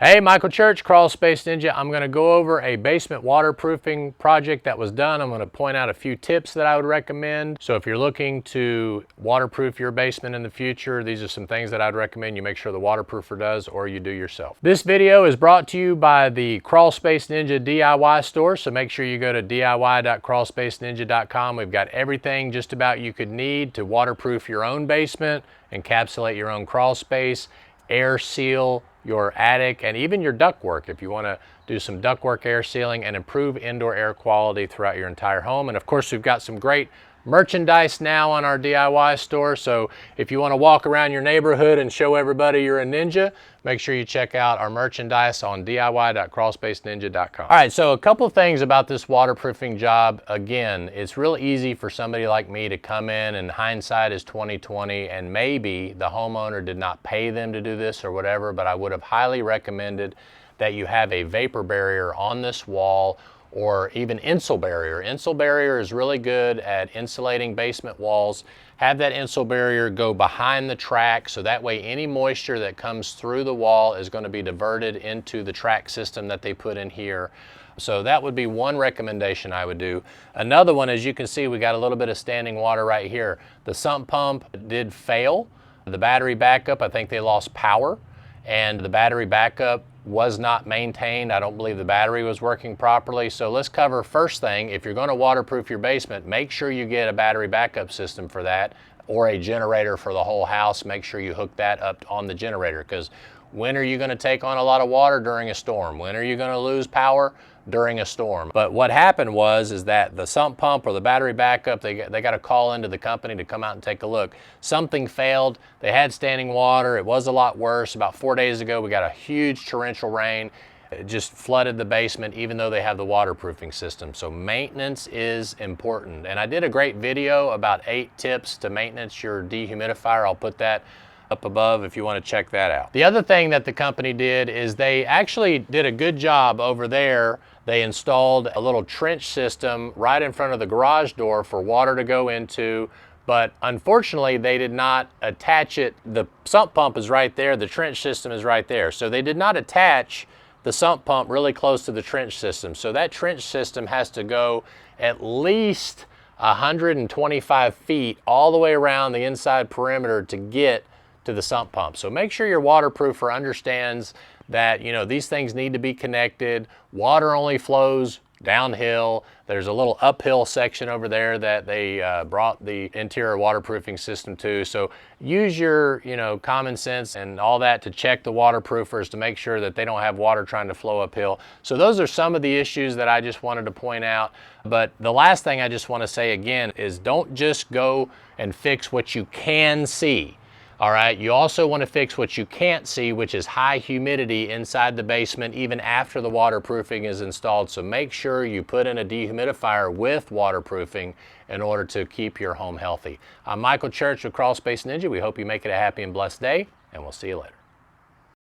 Hey, Michael Church, Crawl Space Ninja. I'm going to go over a basement waterproofing project that was done. I'm going to point out a few tips that I would recommend. So if you're looking to waterproof your basement in the future, these are some things that I'd recommend you make sure the waterproofer does or you do yourself. This video is brought to you by the Crawl Space Ninja DIY store. So make sure you go to diy.crawlspaceninja.com. We've got everything just about you could need to waterproof your own basement, encapsulate your own crawl space, air seal your attic, and even your ductwork if you want to do some ductwork air sealing and improve indoor air quality throughout your entire home. And of course, we've got some great merchandise now on our DIY store. So if you want to walk around your neighborhood and show everybody you're a ninja, make sure you check out our merchandise on diy.crawlspaceninja.com. All right, so a couple of things about this waterproofing job. Again, it's real easy for somebody like me to come in, and hindsight is 20/20, and maybe the homeowner did not pay them to do this or whatever, but I would have highly recommended that you have a vapor barrier on this wall, or even insul barrier. Insul barrier is really good at insulating basement walls. Have that insul barrier go behind the track, so that way any moisture that comes through the wall is going to be diverted into the track system that they put in here. So that would be one recommendation I would do. Another one, as you can see, we got a little bit of standing water right here. The sump pump did fail. The battery backup, I think they lost power, and the battery backup was not maintained. I don't believe the battery was working properly. So let's cover first thing, if you're going to waterproof your basement, make sure you get a battery backup system for that, or a generator for the whole house. Make sure you hook that up on the generator, because when are you going to take on a lot of water during a storm? When are you going to lose power during a storm? But what happened is that the sump pump or the battery backup, they got a call into the company to come out and take a look. Something failed. They had standing water. It was a lot worse. About 4 days ago, we got a huge torrential rain. It just flooded the basement, even though they have the waterproofing system. So maintenance is important. And I did a great video about 8 tips to maintenance your dehumidifier. I'll put that up above if you want to check that out. The other thing that the company did is they actually did a good job over there. They installed a little trench system right in front of the garage door for water to go into, but unfortunately they did not attach it. The sump pump is right there, the trench system is right there. So they did not attach the sump pump really close to the trench system. So that trench system has to go at least 125 feet all the way around the inside perimeter to get to the sump pump. So make sure your waterproofer understands that, you know, these things need to be connected. Water only flows downhill. There's a little uphill section over there that they brought the interior waterproofing system to. So use your, common sense and all that to check the waterproofers to make sure that they don't have water trying to flow uphill. So those are some of the issues that I just wanted to point out. But the last thing I just want to say again is don't just go and fix what you can see. All right, you also want to fix what you can't see, which is high humidity inside the basement even after the waterproofing is installed. So make sure you put in a dehumidifier with waterproofing in order to keep your home healthy. I'm Michael Church with Crawl Space Ninja. We hope you make it a happy and blessed day, and we'll see you later.